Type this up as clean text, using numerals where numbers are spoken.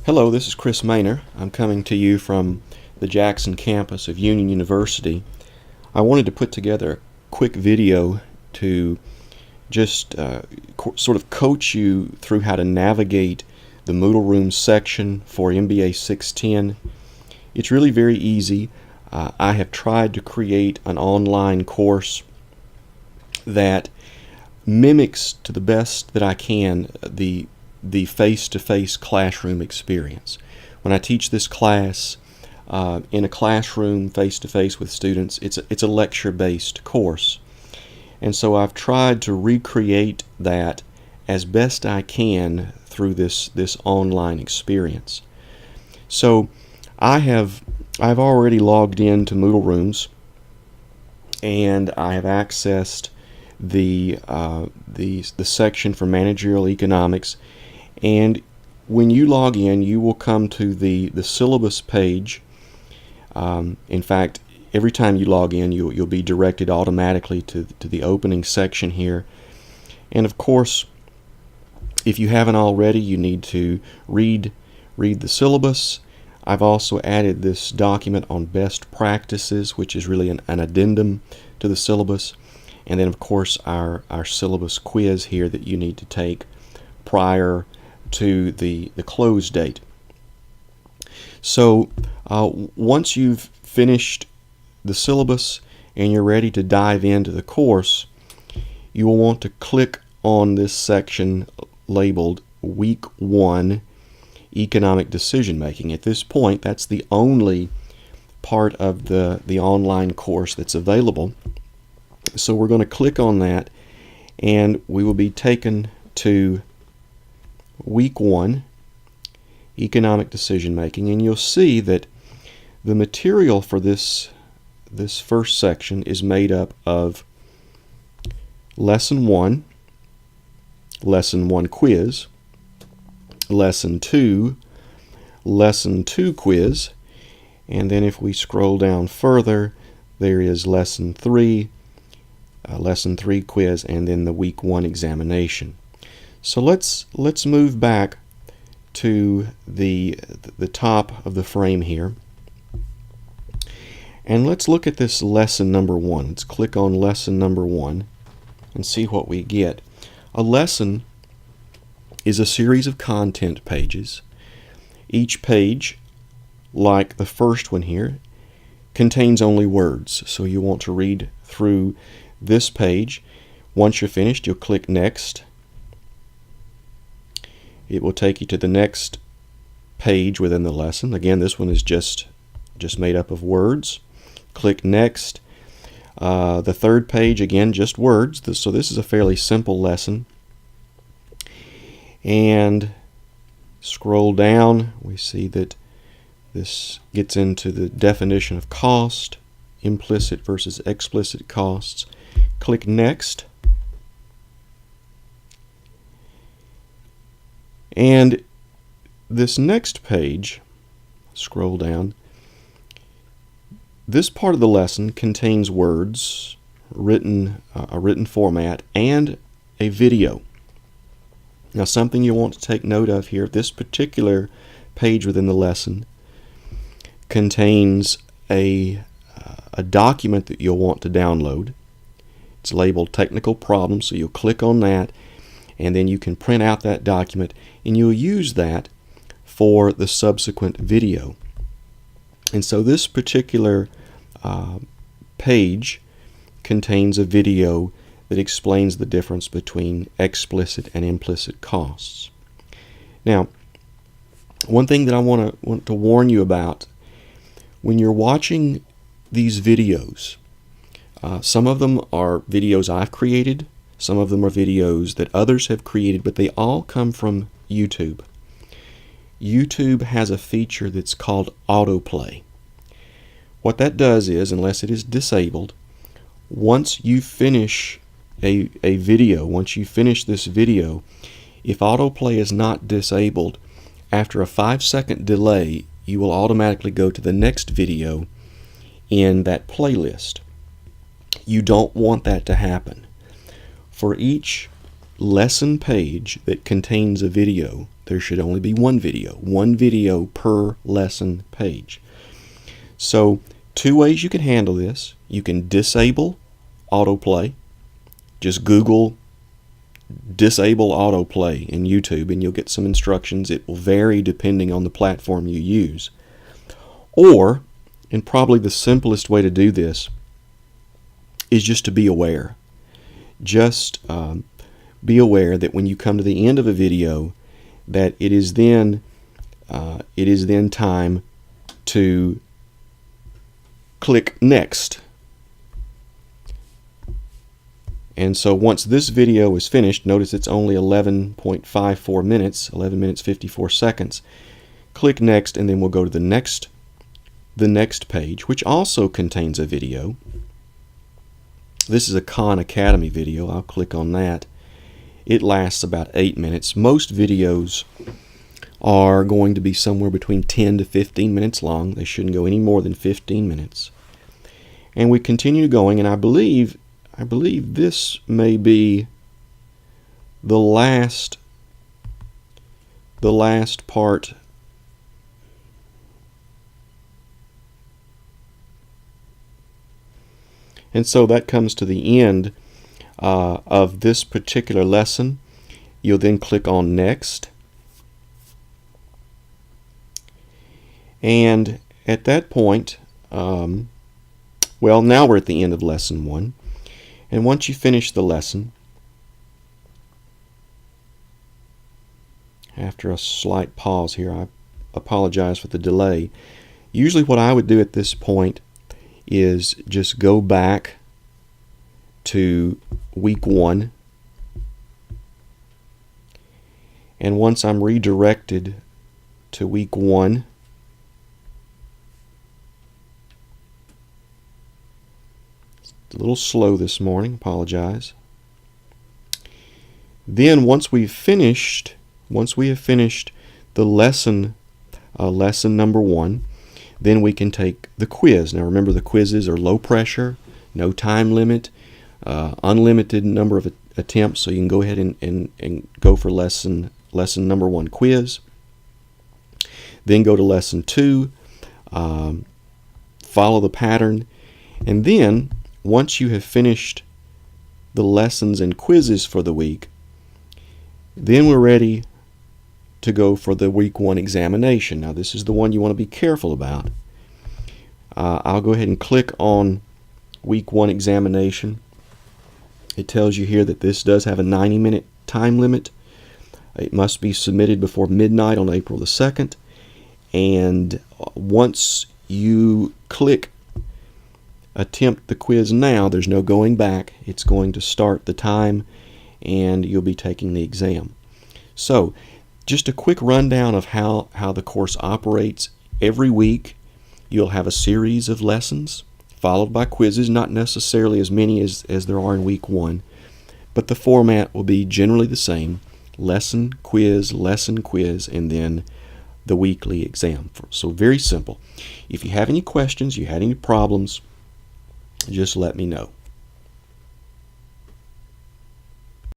Hello, this is Chris Maynor. I'm coming to you from the Jackson campus of Union University. I wanted to put together a quick video to just sort of coach you through how to navigate the Moodlerooms section for MBA 610. It's really very easy. I have tried to create an online course that mimics to the best that I can the face-to-face classroom experience. When I teach this class in a classroom face-to-face with students, it's a lecture-based course. And so I've tried to recreate that as best I can through this online experience. So I've already logged into Moodlerooms, and I have accessed the section for managerial economics. And when you log in, you will come to the syllabus page. In fact, every time you log in, you'll be directed automatically to the opening section here. And of course, if you haven't already, you need to read the syllabus. I've also added this document on best practices, which is really an addendum to the syllabus. And then, of course, our syllabus quiz here that you need to take prior to the close date. So once you've finished the syllabus and you're ready to dive into the course, you will want to click on this section labeled Week 1 Economic Decision Making. At this point, that's the only part of the online course that's available. So we're going to click on that, and we will be taken to Week 1, Economic Decision Making, and you'll see that the material for this first section is made up of Lesson 1, Lesson 1 quiz, Lesson 2, Lesson 2 quiz, and then if we scroll down further, there is Lesson 3, Lesson 3 quiz, and then the Week 1 examination. So let's move back to the top of the frame here, and let's look at this lesson number 1. Let's click on lesson number 1 and see what we get. A lesson is a series of content pages. Each page, like the first one here, contains only words. So you want to read through this page. Once you're finished, you'll click Next. It will take you to the next page within the lesson. Again, this one is just made up of words. Click Next. The third page, again, just words. So this is a fairly simple lesson. And scroll down, we see that this gets into the definition of cost, implicit versus explicit costs. Click Next. And this next page, scroll down, this part of the lesson contains words, a written format, and a video. Now, something you want to take note of here, this particular page within the lesson contains a document that you'll want to download. It's labeled Technical Problems, so you'll click on that, and then you can print out that document, and you'll use that for the subsequent video. And so this particular page contains a video that explains the difference between explicit and implicit costs. Now, one thing that I want to warn you about, when you're watching these videos, some of them are videos I've created, some of them are videos that others have created, but they all come from YouTube. YouTube has a feature that's called autoplay. What that does is, unless it is disabled, once you finish a video, once you finish this video, if autoplay is not disabled, after a 5-second delay, you will automatically go to the next video in that playlist. You don't want that to happen. For each lesson page that contains a video, there should only be one video per lesson page. So two ways you can handle this. You can disable autoplay. Just Google disable autoplay in YouTube and you'll get some instructions. It will vary depending on the platform you use. Or, and probably the simplest way to do this, is just to be aware. Just be aware that when you come to the end of a video, that it is then time to click next. And so once this video is finished, notice it's only 11.54 minutes, 11 minutes 54 seconds. Click next, and then we'll go to the next page, which also contains a video. This is a Khan Academy video. I'll click on that. It lasts about 8 minutes. Most videos are going to be somewhere between 10 to 15 minutes long. They shouldn't go any more than 15 minutes. And we continue going, and I believe this may be the last part. And so that comes to the end of this particular lesson. You'll then click on next. And at that point, well, now we're at the end of lesson 1. And once you finish the lesson, after a slight pause here, I apologize for the delay. Usually what I would do at this point is just go back to week 1. And once I'm redirected to week 1, a little slow this morning, apologize. Then once we have finished the lesson number 1, then we can take the quiz. Now remember, the quizzes are low pressure, no time limit, unlimited number of attempts, so you can go ahead and go for lesson number 1 quiz. Then go to lesson 2, follow the pattern, and then once you have finished the lessons and quizzes for the week, then we're ready to go for the week 1 examination. Now this is the one you want to be careful about. I'll go ahead and click on week 1 examination. It tells you here that this does have a 90-minute time limit. It must be submitted before midnight on April the 2nd. And once you click attempt the quiz now, there's no going back. It's going to start the time and you'll be taking the exam. So just a quick rundown of how the course operates. Every week you'll have a series of lessons followed by quizzes, not necessarily as many as there are in week 1, but the format will be generally the same: lesson, quiz, and then the weekly exam. So very simple. If you have any questions, you had any problems, just let me know.